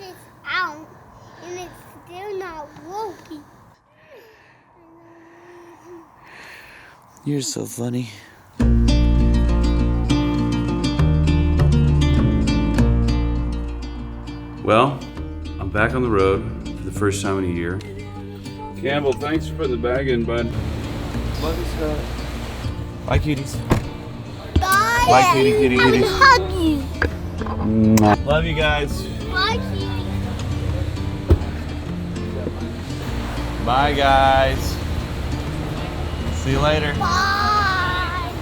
this out and it's still not working. You're so funny. Well, I'm back on the road for the first time in a year. Campbell, thanks for putting the bag in, bud. Love you, Scott. Bye, cuties. Bye. Bye, kitty. I will hug you. Love you guys. Bye, kitty. Bye, guys. See you later. Bye.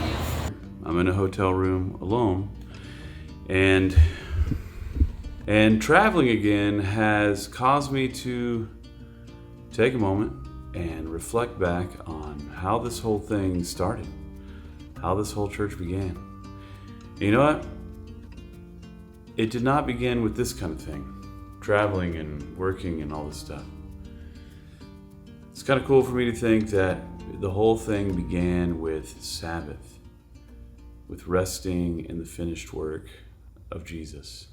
I'm in a hotel room alone, and traveling again has caused me to take a moment and reflect back on how this whole thing started, how this whole church began. And you know what? It did not begin with this kind of thing, traveling and working and all this stuff. It's kind of cool for me to think that the whole thing began with Sabbath, with resting in the finished work of Jesus.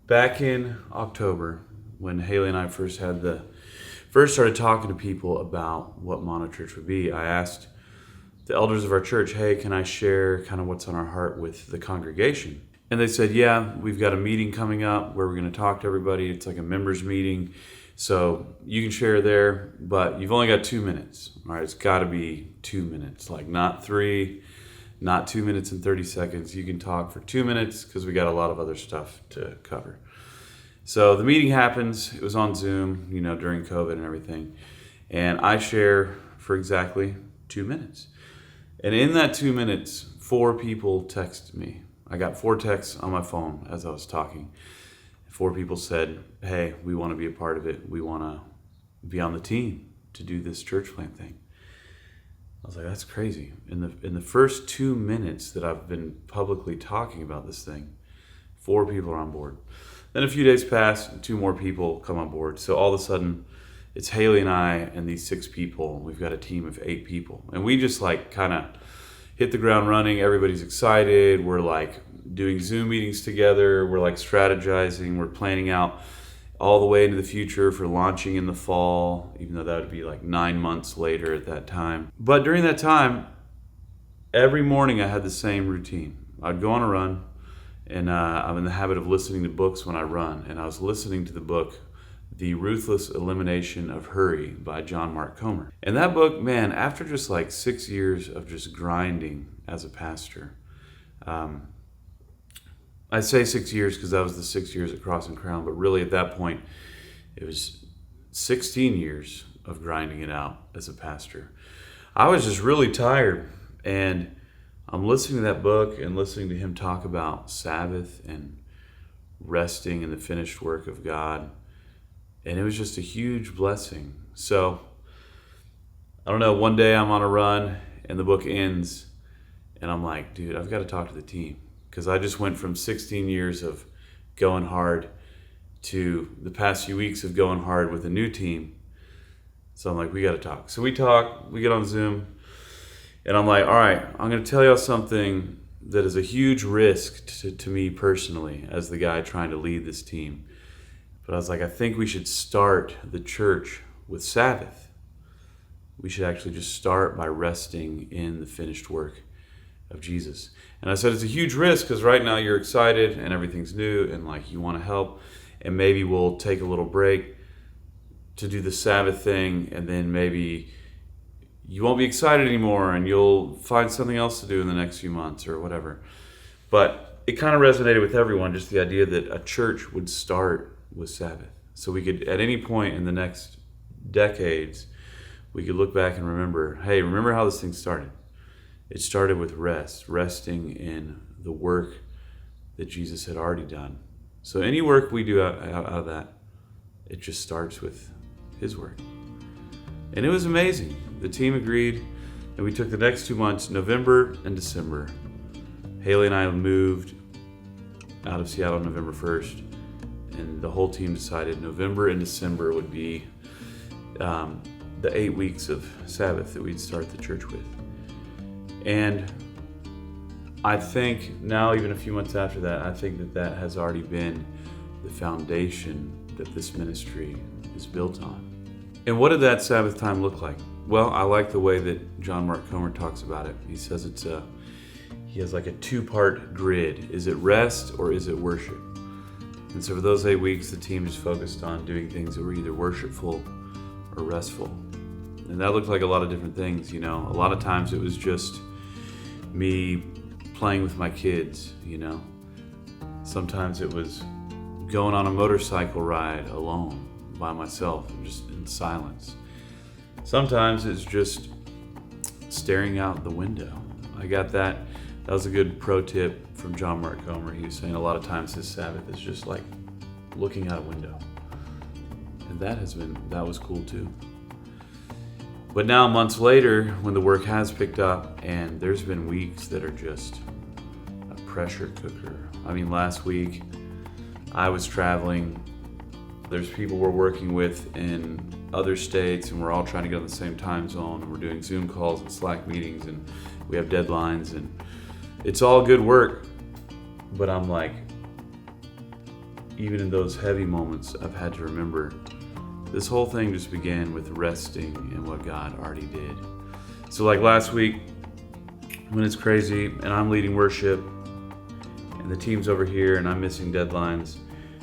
Back in October, when Haley and I first started talking to people about what Monochurch would be, I asked the elders of our church, hey, can I share kind of what's on our heart with the congregation? And they said, yeah, we've got a meeting coming up where we're going to talk to everybody. It's like a members meeting. So you can share there, but you've only got 2 minutes. All right, it's got to be 2 minutes, like not 3, not 2 minutes and 30 seconds. You can talk for 2 minutes because we got a lot of other stuff to cover. So the meeting happens. It was on Zoom, during COVID and everything. And I share for exactly 2 minutes. And in that 2 minutes, 4 people texted me. I got 4 texts on my phone as I was talking. 4 people said, hey, we want to be a part of it. We want to be on the team to do this church plant thing. I was like, that's crazy. In the first 2 minutes that I've been publicly talking about this thing, 4 people are on board. Then a few days pass, and 2 more people come on board. So all of a sudden, it's Haley and I and these 6 people. We've got a team of 8 people. And we just kind of hit the ground running. Everybody's excited. We're doing Zoom meetings together. We're strategizing. We're planning out all the way into the future for launching in the fall, even though that would be 9 months later at that time. But during that time, every morning I had the same routine. I'd go on a run, and I'm in the habit of listening to books when I run. And I was listening to the book, The Ruthless Elimination of Hurry by John Mark Comer. And that book, man, after just 6 years of just grinding as a pastor, I say 6 years because that was the 6 years at Cross and Crown, but really at that point, it was 16 years of grinding it out as a pastor. I was just really tired, and I'm listening to that book and listening to him talk about Sabbath and resting in the finished work of God, and it was just a huge blessing. So, I don't know, one day I'm on a run, and the book ends, and I'm like, dude, I've got to talk to the team. Because I just went from 16 years of going hard to the past few weeks of going hard with a new team. So I'm like, we got to talk. So we talk, we get on Zoom, and I'm like, all right, I'm going to tell y'all something that is a huge risk to me personally as the guy trying to lead this team. But I was like, I think we should start the church with Sabbath. We should actually just start by resting in the finished work of Jesus. And I said, it's a huge risk because right now you're excited and everything's new and you want to help, and maybe we'll take a little break to do the Sabbath thing, and then maybe you won't be excited anymore and you'll find something else to do in the next few months or whatever. But it kind of resonated with everyone, just the idea that a church would start with Sabbath. So we could, at any point in the next decades, we could look back and remember, hey, remember how this thing started? It started with resting in the work that Jesus had already done. So any work we do out of that, it just starts with his work. And it was amazing. The team agreed, and we took the next 2 months, November and December. Haley and I moved out of Seattle November 1st, and the whole team decided November and December would be the 8 weeks of Sabbath that we'd start the church with. And I think now, even a few months after that, I think that that has already been the foundation that this ministry is built on. And what did that Sabbath time look like? Well, I like the way that John Mark Comer talks about it. He says he has like a 2-part grid. Is it rest or is it worship? And so for those 8 weeks, the team just focused on doing things that were either worshipful or restful. And that looked like a lot of different things, you know. A lot of times it was just me playing with my kids, you know. Sometimes it was going on a motorcycle ride alone by myself, just in silence. Sometimes it's just staring out the window. I got that. That was a good pro tip from John Mark Comer. He was saying a lot of times his Sabbath is just like looking out a window. And that was cool too. But now, months later, when the work has picked up, and there's been weeks that are just a pressure cooker. I mean, last week I was traveling. There's people we're working with in other states, and we're all trying to get on the same time zone, and we're doing Zoom calls and Slack meetings, and we have deadlines, and it's all good work. But I'm like, even in those heavy moments, I've had to remember this whole thing just began with resting in what God already did. So like last week, when it's crazy and I'm leading worship and the team's over here and I'm missing deadlines,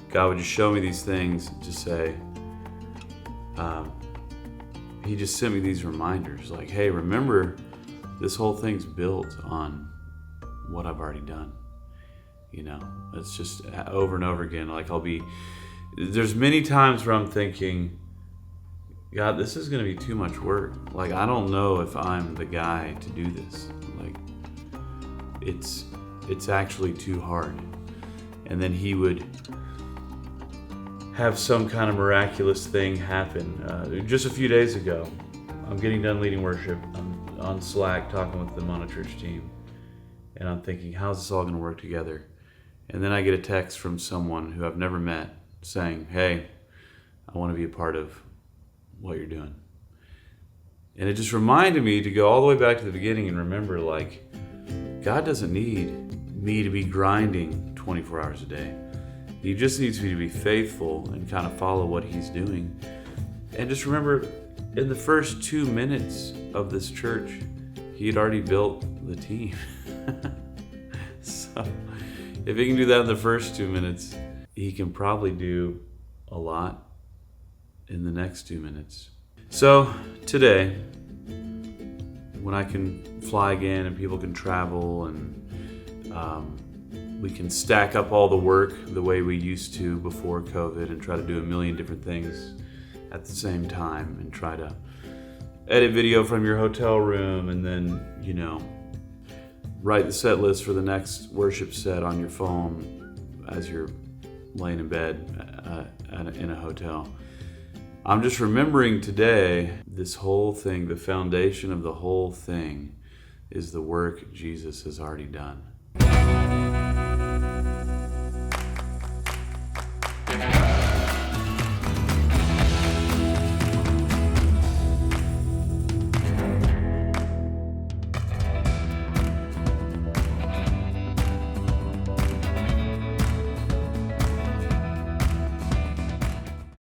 God would just show me these things to say, he just sent me these reminders like, hey, remember, this whole thing's built on what I've already done. You know, it's just over and over again. Like there's many times where I'm thinking, God, this is going to be too much work. Like, I don't know if I'm the guy to do this. Like, it's actually too hard. And then he would have some kind of miraculous thing happen. Just a few days ago, I'm getting done leading worship. I'm on Slack talking with the Monochurch team. And I'm thinking, how's this all going to work together? And then I get a text from someone who I've never met saying, hey, I want to be a part of what you're doing. And it just reminded me to go all the way back to the beginning and remember, like, God doesn't need me to be grinding 24 hours a day. He just needs me to be faithful and kind of follow what he's doing. And just remember, in the first 2 minutes of this church, he had already built the team. So if he can do that in the first 2 minutes, he can probably do a lot in the next 2 minutes. So today, when I can fly again and people can travel and we can stack up all the work the way we used to before COVID and try to do a million different things at the same time and try to edit video from your hotel room and then, you know, write the set list for the next worship set on your phone as you're laying in bed in a hotel. I'm just remembering today, this whole thing, the foundation of the whole thing is the work Jesus has already done.